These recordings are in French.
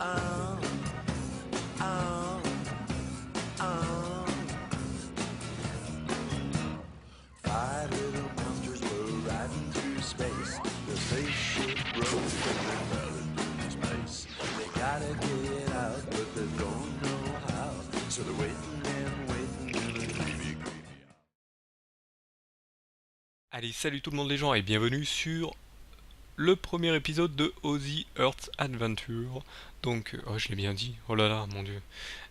Oh, oh, oh. Five little monsters were riding through space. The spaceship broke and they fell into space. They gotta get out, but they don't know how. So they're waiting and waiting in a creepy, creepy house. Allez, salut tout le monde les gens et bienvenue sur le premier épisode de Ozzy Earth Adventure. Donc, oh je l'ai bien dit, oh là là, mon dieu.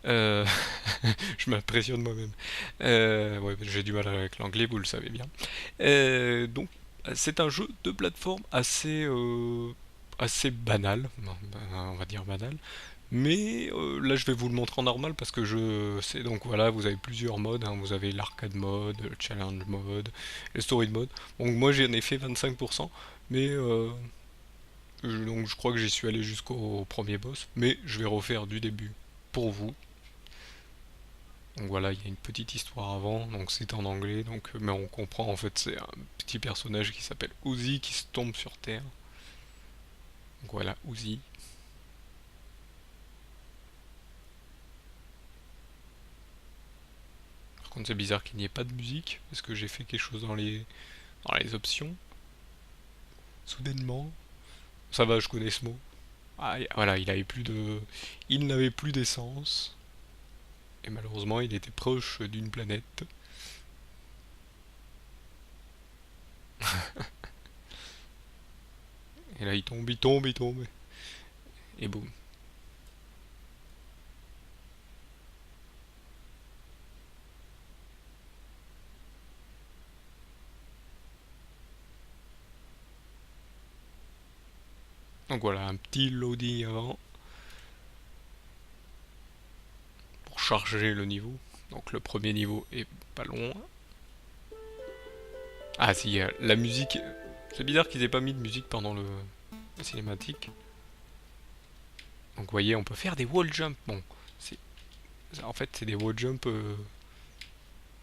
Euh, je m'impressionne moi-même. Ouais, j'ai du mal avec l'anglais, vous le savez bien. Donc, c'est un jeu de plateforme assez banal, on va dire banal. Mais là, je vais vous le montrer en normal parce que je sais. Donc voilà, vous avez plusieurs modes, hein. Vous avez l'arcade mode, le challenge mode, le story mode. Donc moi, j'en ai fait 25%, mais donc je crois que j'y suis allé jusqu'au premier boss. Mais je vais refaire du début pour vous. Donc voilà, il y a une petite histoire avant, donc c'est en anglais, donc mais on comprend en fait c'est un petit personnage qui s'appelle Uzi qui se tombe sur Terre. Donc voilà, Uzi. Par contre c'est bizarre qu'il n'y ait pas de musique, parce que j'ai fait quelque chose dans les options. Soudainement. Ça va, je connais ce mot. Ah, voilà, il n'avait plus d'essence. Et malheureusement, il était proche d'une planète. Et là, il tombe, il tombe, il tombe. Et boum. Donc voilà, un petit loading avant pour charger le niveau. Donc le premier niveau est pas loin. Ah si, la musique. C'est bizarre qu'ils aient pas mis de musique pendant la cinématique. Donc vous voyez, on peut faire des wall jump. Bon, c'est en fait c'est des wall jump.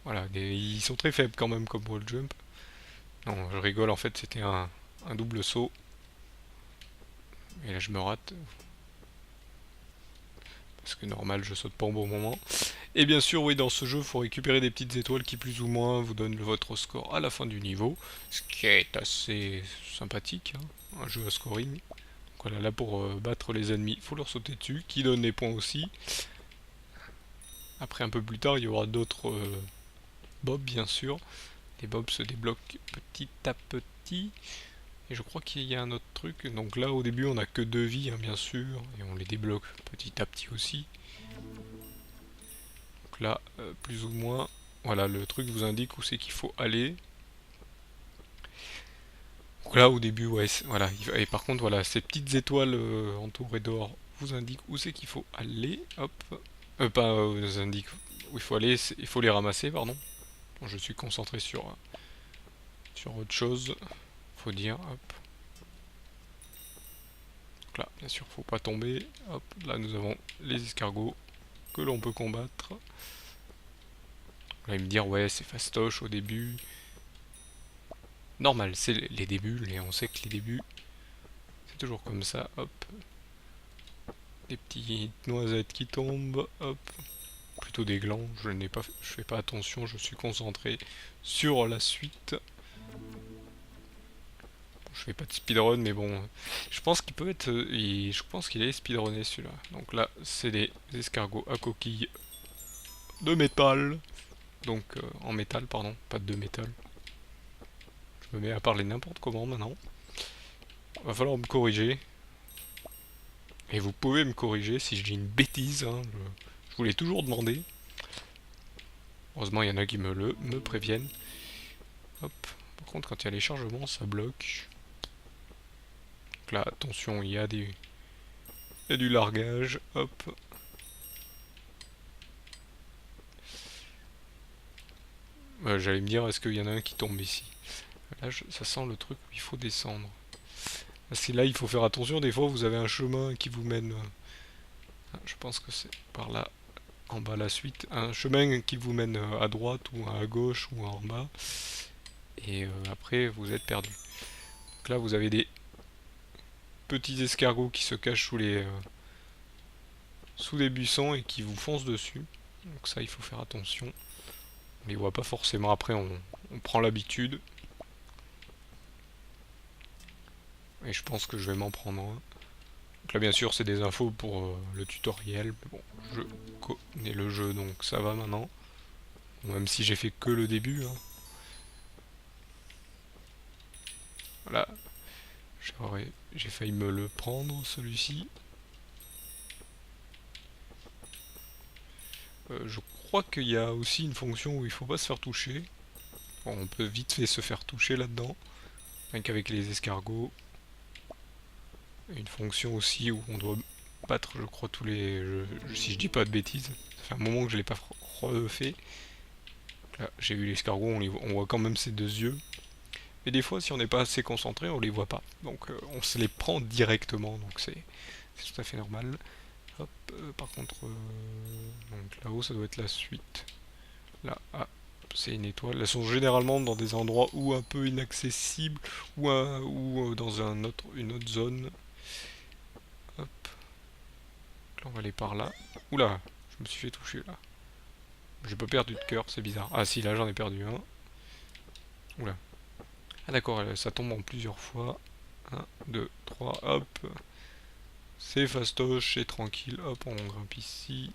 Voilà, ils sont très faibles quand même comme wall jump. Non, je rigole, en fait c'était un double saut. Et là je me rate, parce que normal je saute pas au bon moment. Et bien sûr oui, dans ce jeu il faut récupérer des petites étoiles qui plus ou moins vous donnent votre score à la fin du niveau. Ce qui est assez sympathique, hein, un jeu à scoring. Donc voilà, là pour battre les ennemis, il faut leur sauter dessus, qui donne les points aussi. Après un peu plus tard il y aura d'autres mobs bien sûr. Les mobs se débloquent petit à petit. Et je crois qu'il y a un autre truc. Donc là, au début, on a que deux vies, hein, bien sûr. Et on les débloque petit à petit aussi. Donc là, plus ou moins, voilà, le truc vous indique où c'est qu'il faut aller. Donc là, au début, ouais, voilà. Et par contre, voilà, ces petites étoiles entourées d'or vous indiquent où c'est qu'il faut aller. Hop. Pas, vous indiquent où il faut aller, il faut les ramasser, pardon. Bon, je suis concentré sur autre chose, faut dire. Hop. Donc là, bien sûr, faut pas tomber. Hop, là, nous avons les escargots que l'on peut combattre. Vous allez me dire, ouais, c'est fastoche au début. Normal, c'est les débuts, et on sait que les débuts, c'est toujours comme ça. Hop, des petites noisettes qui tombent. Hop, plutôt des glands. Je fais pas attention, je suis concentré sur la suite. Bon, je fais pas de speedrun, mais bon, je pense qu'il peut être, je pense qu'il est speedrunné celui-là. Donc là, c'est des escargots à coquilles de métal. Donc en métal, pardon, pas de métal. Je me mets à parler n'importe comment maintenant. Va falloir me corriger. Et vous pouvez me corriger si je dis une bêtise, hein, je vous l'ai toujours demandé. Heureusement, il y en a qui me préviennent. Hop. Par contre, quand il y a les chargements, ça bloque. Donc là, attention, il y a du largage. Hop. J'allais me dire, est-ce qu'il y en a un qui tombe ici? Là, ça sent le truc où il faut descendre. Parce que là, il faut faire attention. Des fois, vous avez un chemin qui vous mène. Je pense que c'est par là, en bas, la suite. Un chemin qui vous mène à droite ou à gauche ou en bas. Et après, vous êtes perdu. Donc là, vous avez des petits escargots qui se cachent sous des buissons et qui vous foncent dessus. Donc ça, il faut faire attention. On les voit pas forcément, après on prend l'habitude. Et je pense que je vais m'en prendre un. Donc là bien sûr c'est des infos pour le tutoriel. Mais bon, je connais le jeu donc ça va maintenant. Bon, même si j'ai fait que le début. Hein. Voilà, j'ai failli me le prendre celui-ci. Je crois qu'il y a aussi une fonction où il faut pas se faire toucher. Bon, on peut vite fait se faire toucher là-dedans. Rien qu'avec les escargots. Et une fonction aussi où on doit battre, je crois, tous les... si je dis pas de bêtises. Ça fait un moment que je l'ai pas refait. Là, j'ai vu l'escargot, on voit quand même ses deux yeux. Mais des fois, si on n'est pas assez concentré, on les voit pas. Donc on se les prend directement. Donc c'est tout à fait normal. Hop, par contre, donc là-haut, ça doit être la suite. Là, ah, c'est une étoile. Elles sont généralement dans des endroits ou un peu inaccessibles ou dans une autre zone. Hop. Là, on va aller par là. Oula, je me suis fait toucher là. J'ai pas perdu de cœur, c'est bizarre. Ah si, là j'en ai perdu un. Oula. Ah d'accord, ça tombe en plusieurs fois. 1, 2, 3, hop. C'est fastoche, c'est tranquille. Hop, on grimpe ici.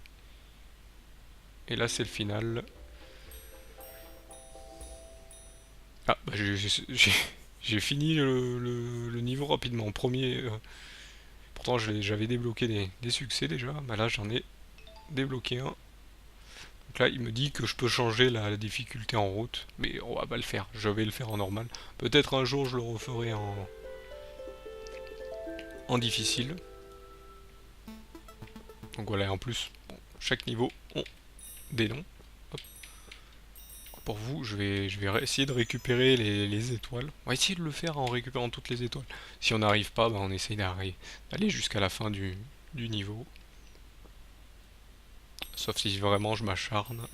Et là c'est le final. Ah, bah j'ai fini le niveau rapidement. En premier, pourtant j'avais débloqué des succès déjà. Bah là j'en ai débloqué un. Donc là il me dit que je peux changer la difficulté en route. Mais on va pas le faire. Je vais le faire en normal. Peut-être un jour je le referai en difficile. Donc voilà, en plus, bon, chaque niveau ont des noms. Hop. Pour vous, je vais essayer de récupérer les étoiles. On va essayer de le faire en récupérant toutes les étoiles. Si on n'arrive pas, bah, on essaye d'aller jusqu'à la fin du niveau. Sauf si vraiment je m'acharne.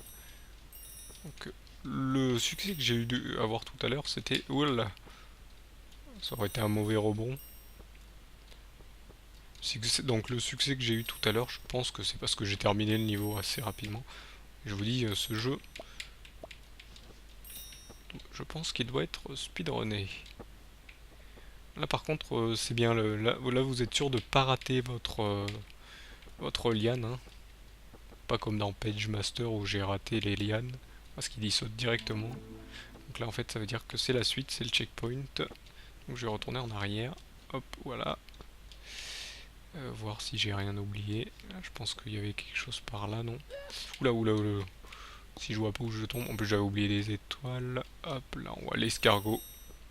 Donc le succès que j'ai eu dû avoir tout à l'heure, c'était... Oula, ça aurait été un mauvais rebond. Donc le succès que j'ai eu tout à l'heure, je pense que c'est parce que j'ai terminé le niveau assez rapidement. Je vous dis, ce jeu, je pense qu'il doit être speedrunné. Là par contre, c'est bien, là vous êtes sûr de pas rater votre liane. Hein. Pas comme dans Page Master où j'ai raté les lianes, parce qu'il y saute directement. Donc là en fait ça veut dire que c'est la suite, c'est le checkpoint. Donc je vais retourner en arrière. Hop, voilà. Voir si j'ai rien oublié. Là, je pense qu'il y avait quelque chose par là, non? Oula, oula, oula. Si je vois pas où je tombe. En plus j'avais oublié les étoiles. Hop, là on voit l'escargot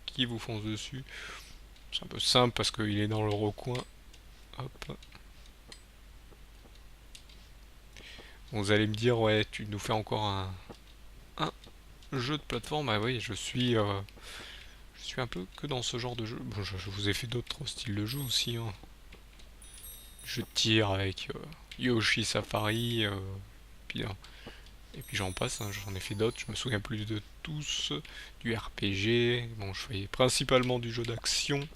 qui vous fonce dessus. C'est un peu simple parce qu'il est dans le recoin. Hop. Vous allez me dire, ouais, tu nous fais encore un jeu de plateforme. Ah oui, je suis un peu que dans ce genre de jeu. Bon, je vous ai fait d'autres styles de jeu aussi. Hein. Je tire avec Yoshi Safari. Puis, et puis j'en passe, hein, j'en ai fait d'autres. Je me souviens plus de tous. Du RPG. Bon, je fais principalement du jeu d'action.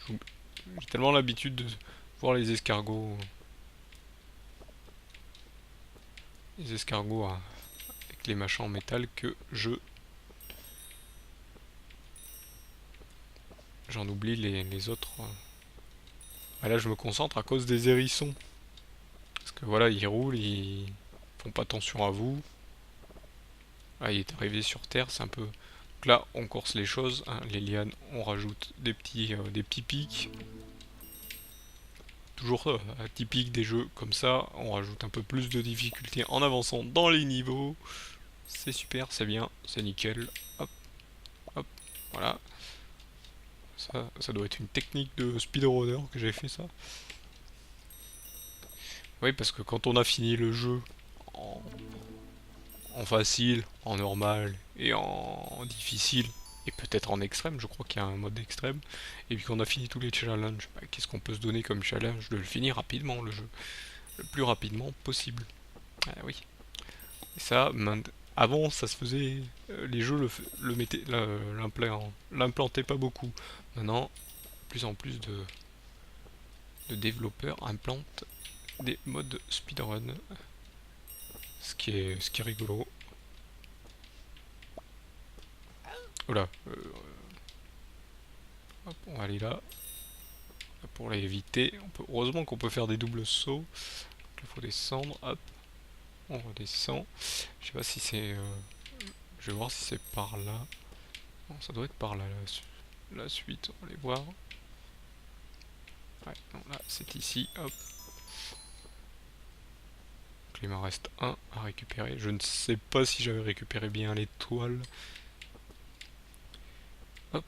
J'ai tellement l'habitude de voir les escargots. Les escargots avec les machins en métal que j'en oublie les autres. Ah, là je me concentre à cause des hérissons. Parce que voilà, ils roulent, ils font pas attention à vous. Ah, il est arrivé sur Terre, c'est un peu... Donc là, on corse les choses. Hein, les lianes, on rajoute des petits pics. Toujours typique des jeux comme ça. On rajoute un peu plus de difficulté en avançant dans les niveaux. C'est super, c'est bien, c'est nickel. Hop, hop, voilà. Ça doit être une technique de speedrunner que j'ai fait ça. Oui, parce que quand on a fini le jeu en, en facile, en normal et en difficile, et peut-être en extrême, je crois qu'il y a un mode extrême, et puis qu'on a fini tous les challenges, bah, qu'est-ce qu'on peut se donner comme challenge? De le finir rapidement, le jeu. Le plus rapidement possible. Ah oui. Et ça, avant, ça se faisait... les jeux le mettaient, l'implantaient pas beaucoup. Maintenant, de plus en plus de développeurs implantent des modes speedrun. Ce qui est rigolo. Voilà. Hop, on va aller là. Pour l'éviter. Heureusement qu'on peut faire des doubles sauts. Donc, il faut descendre. Hop. On redescend. Je sais pas si c'est... je vais voir si c'est par là. Non, ça doit être par là, la suite. On va aller voir. Ouais, non, là, c'est ici. Hop. Donc, il m'en reste un à récupérer. Je ne sais pas si j'avais récupéré bien l'étoile. Hop.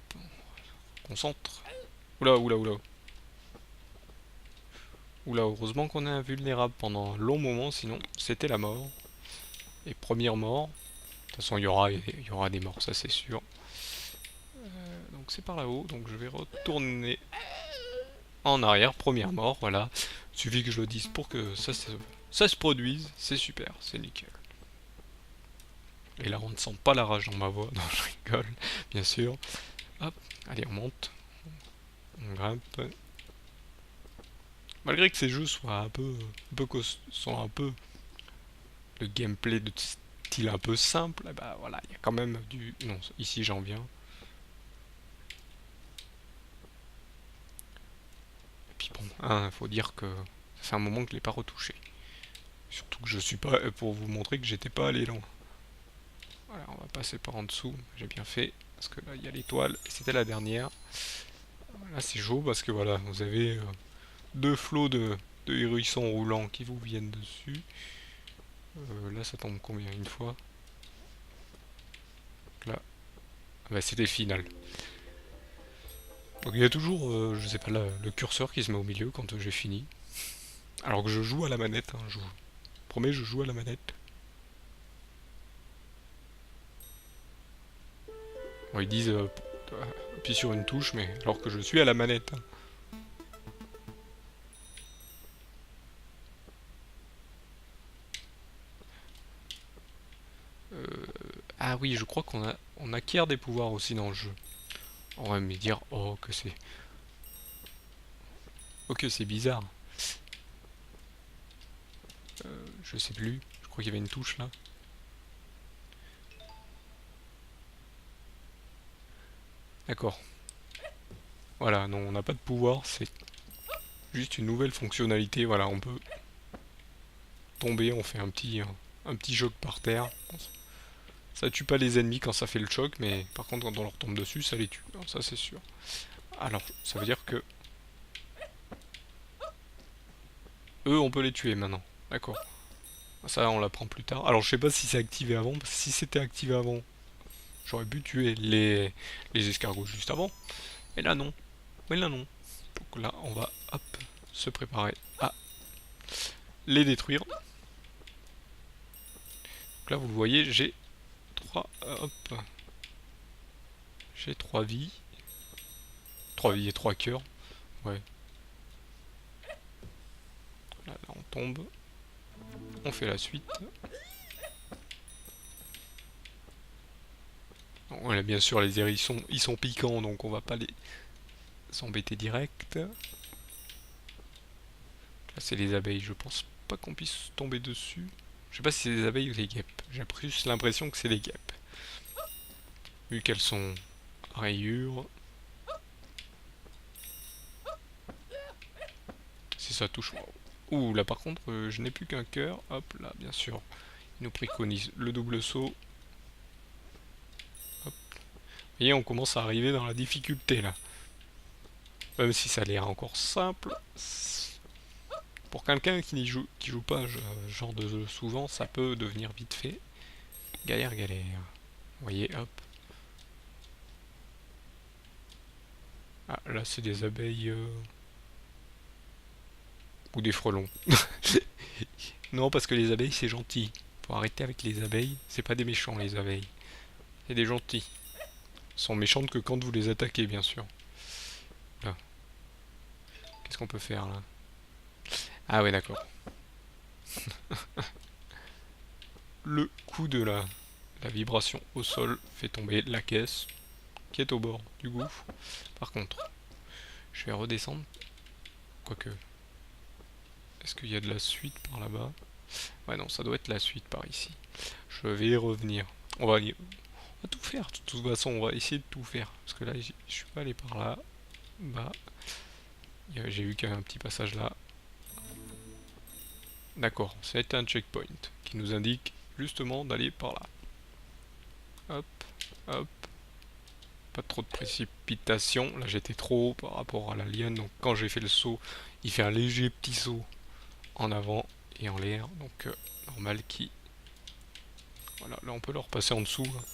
Concentre. Oula, oula, oula. Oula, heureusement qu'on est invulnérable pendant un long moment, sinon c'était la mort. Et première mort. De toute façon, il y aura des morts, ça c'est sûr. Donc c'est par là-haut, donc je vais retourner en arrière. Première mort, voilà. Il suffit que je le dise pour que ça se produise. C'est super, c'est nickel. Et là, on ne sent pas la rage dans ma voix. Non, je rigole, bien sûr. Hop, allez, on monte. On grimpe. Malgré que ces jeux soient sont un peu le gameplay de style un peu simple, et bah voilà, il y a quand même du... Non, ici j'en viens. Et puis bon, hein, faut dire que ça fait un moment que je l'ai pas retouché. Surtout que je suis pas... pour vous montrer que j'étais pas allé loin. Voilà, on va passer par en dessous, j'ai bien fait. Parce que là, il y a l'étoile, et c'était la dernière. Là, c'est chaud parce que voilà, vous avez deux flots de hérissons roulants qui vous viennent dessus. Là, ça tombe combien? Une fois? Là, bah, c'était final. Donc il y a toujours, je sais pas, le curseur qui se met au milieu quand j'ai fini. Alors que je joue à la manette, hein, je vous promets, je joue à la manette. Bon, ils disent appuie sur une touche, mais alors que je suis à la manette. Hein. Ah oui, je crois on acquiert des pouvoirs aussi dans le jeu. On va me dire, oh que c'est... Oh que c'est bizarre. Je sais plus, je crois qu'il y avait une touche là. D'accord. Voilà, non, on n'a pas de pouvoir, c'est juste une nouvelle fonctionnalité. Voilà, on peut tomber, on fait un petit choc par terre. Ça tue pas les ennemis quand ça fait le choc, mais par contre quand on leur tombe dessus, ça les tue. Alors, ça c'est sûr. Alors, ça veut dire que... Eux, on peut les tuer maintenant. D'accord. Ça, on l'apprend plus tard. Alors, je sais pas si c'est activé avant, parce que si c'était activé avant, j'aurais pu tuer les escargots juste avant. Mais là, non. Mais là, non. Donc là, on va, hop, se préparer à les détruire. Donc là, vous le voyez, j'ai 3... hop. J'ai 3 vies. 3 vies et 3 cœurs. Ouais. Là, on tombe. On fait la suite. Donc, là, bien sûr, les hérissons, ils sont piquants, donc on va pas les embêter direct. Là, c'est les abeilles. Je pense pas qu'on puisse tomber dessus. Je sais pas si c'est des abeilles ou des guêpes. J'ai plus l'impression que c'est des guêpes. Vu qu'elles sont rayures. Si ça touche. Ouh, là par contre, je n'ai plus qu'un cœur. Hop, là, bien sûr. Il nous préconise le double saut. Hop. Vous voyez, on commence à arriver dans la difficulté là. Même si ça a l'air encore simple. Pour quelqu'un qui joue pas genre de jeu souvent, ça peut devenir vite fait. Galère, galère. Vous voyez, hop. Ah, là c'est des abeilles... ou des frelons. Non, parce que les abeilles c'est gentil. Faut arrêter avec les abeilles. C'est pas des méchants les abeilles. C'est des gentils. Elles sont méchantes que quand vous les attaquez, bien sûr. Là. Qu'est-ce qu'on peut faire là? Ah ouais, d'accord. Le coup de la vibration au sol fait tomber la caisse qui est au bord du gouffre. Par contre, je vais redescendre. Quoique. Est-ce qu'il y a de la suite par là-bas? Ouais, non, ça doit être la suite par ici. Je vais y revenir. On va tout faire. De toute façon, on va essayer de tout faire. Parce que là, je suis pas allé par là. Bah, j'ai vu qu'il y avait un petit passage là. D'accord, c'est un checkpoint qui nous indique justement d'aller par là. Hop, hop. Pas trop de précipitation. Là, j'étais trop haut par rapport à la liane. Donc, quand j'ai fait le saut, il fait un léger petit saut en avant et en l'air. Donc, normal qu'il... Voilà, là, on peut le repasser en dessous. Hein.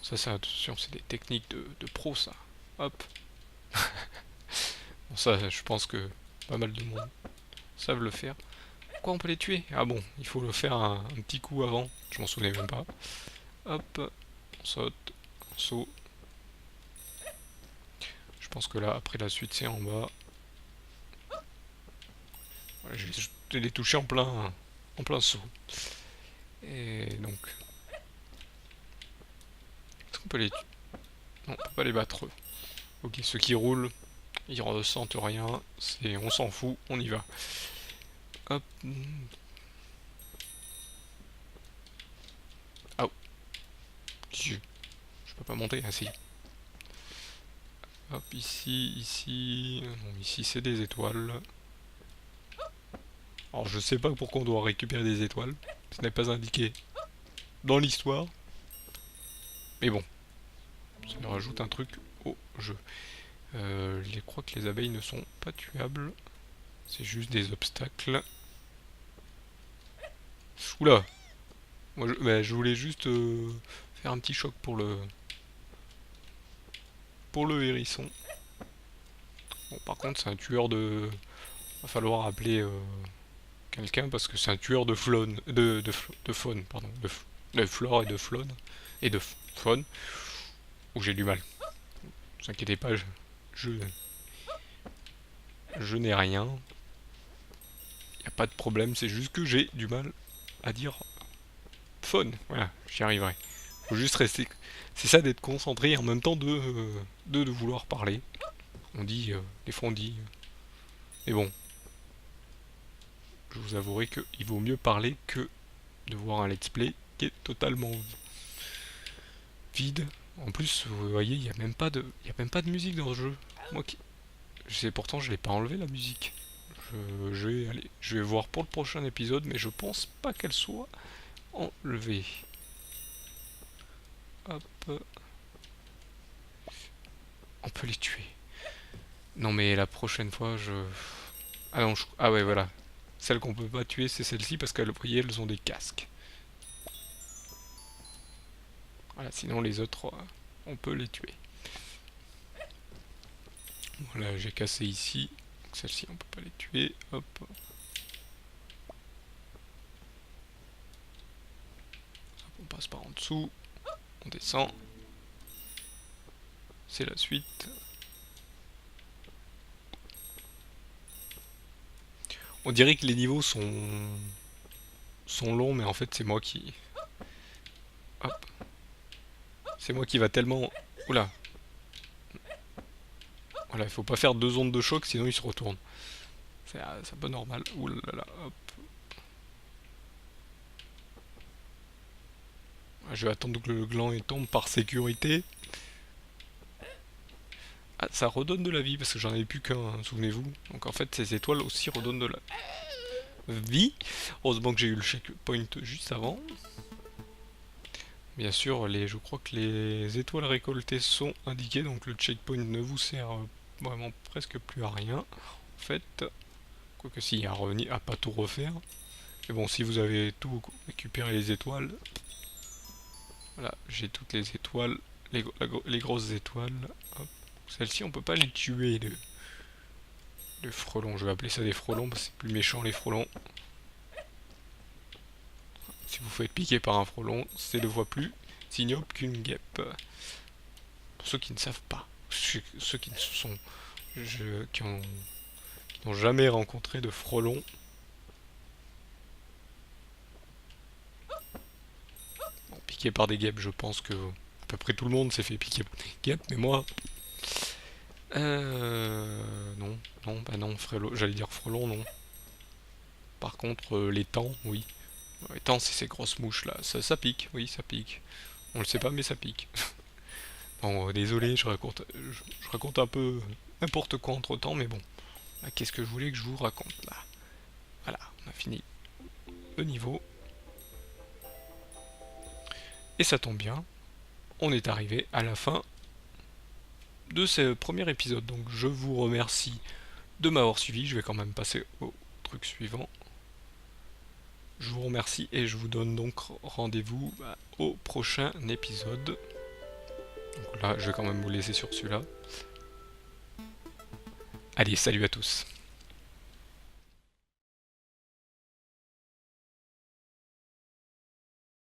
Ça, c'est attention, c'est des techniques de pro, ça. Hop. Bon, ça, je pense que pas mal de monde savent le faire. Quoi, on peut les tuer? Ah bon, il faut le faire un petit coup avant. Je m'en souvenais même pas. Hop, on saute, on saut. Je pense que là, après la suite, c'est en bas. Voilà, je l'ai touché en plein saut. Et donc, est-ce qu'on peut les tuer? Non, on peut pas les battre. Ok, ceux qui roulent, ils ressentent rien. On s'en fout, on y va. Hop. Ah, oh. Je peux pas monter, ah si. Hop, ici, ici... Non, ici c'est des étoiles. Alors je sais pas pourquoi on doit récupérer des étoiles. Ce n'est pas indiqué dans l'histoire. Mais bon, ça nous rajoute un truc au jeu. Je crois que les abeilles ne sont pas tuables. C'est juste des obstacles. Oula! Moi, je voulais juste faire un petit choc pour le hérisson. Bon, par contre, c'est un tueur de... Va falloir appeler quelqu'un parce que c'est un tueur de faune, de faune, pardon, de flore et de faune et de faune. Où j'ai du mal. Ne vous inquiétez pas, je n'ai rien. Il n'y a pas de problème, c'est juste que j'ai du mal à dire faune. Voilà, j'y arriverai. Faut juste rester. C'est ça d'être concentré et en même temps de vouloir parler. On dit, des fois on dit. Mais bon, je vous avouerai qu'il vaut mieux parler que de voir un let's play qui est totalement vide. En plus, vous voyez, il n'y a même pas de musique dans ce jeu. Moi qui, pourtant je l'ai pas enlevé la musique. Je vais voir pour le prochain épisode, mais je pense pas qu'elle soit enlevée. Hop. On peut les tuer. Non mais la prochaine fois Ah non, ah ouais voilà. Celles qu'on peut pas tuer, c'est celle-ci parce qu'elles ont des casques. Voilà, sinon les autres, on peut les tuer. Voilà, j'ai cassé ici. Celle-ci, on peut pas les tuer. Hop. On passe par en dessous. On descend. C'est la suite. On dirait que les niveaux sont longs, mais en fait c'est moi qui... Hop. C'est moi qui va tellement... Oula. Voilà, il faut pas faire 2 ondes de choc, sinon il se retourne. C'est pas normal. Oulala, hop. Je vais attendre que le gland tombe par sécurité. Ah, ça redonne de la vie, parce que j'en avais plus qu'un, hein, souvenez-vous. Donc en fait, ces étoiles aussi redonnent de la vie. Heureusement que j'ai eu le checkpoint juste avant. Bien sûr, je crois que les étoiles récoltées sont indiquées, donc le checkpoint ne vous sert vraiment presque plus à rien. En fait, quoique s'il y a à revenir, à pas tout refaire. Mais bon, si vous avez tout récupéré les étoiles, voilà, j'ai toutes les étoiles, les grosses étoiles. Celles-ci, on peut pas les tuer, les frelons. Je vais appeler ça des frelons parce que c'est plus méchant les frelons. Si vous faites piquer par un frelon, c'est 2 fois plus ignoble qu'une guêpe. Pour ceux qui ne savent pas, ceux qui ne sont, qui n'ont jamais rencontré de frelons. Bon, piqué par des guêpes, je pense que à peu près tout le monde s'est fait piquer par des guêpes, mais moi, non, bah non, frelon, j'allais dire frelon, non. Par contre, les temps, oui. Les temps, c'est ces grosses mouches là. Ça pique, oui, ça pique. On le sait pas, mais ça pique. Bon, désolé, je raconte un peu n'importe quoi entre temps, mais bon. Là, qu'est-ce que je voulais que je vous raconte là? Voilà, on a fini le niveau. Et ça tombe bien, on est arrivé à la fin de ce premier épisode. Donc je vous remercie de m'avoir suivi. Je vais quand même passer au truc suivant. Je vous remercie et je vous donne donc rendez-vous au prochain épisode. Donc là, je vais quand même vous laisser sur celui-là. Allez, salut à tous.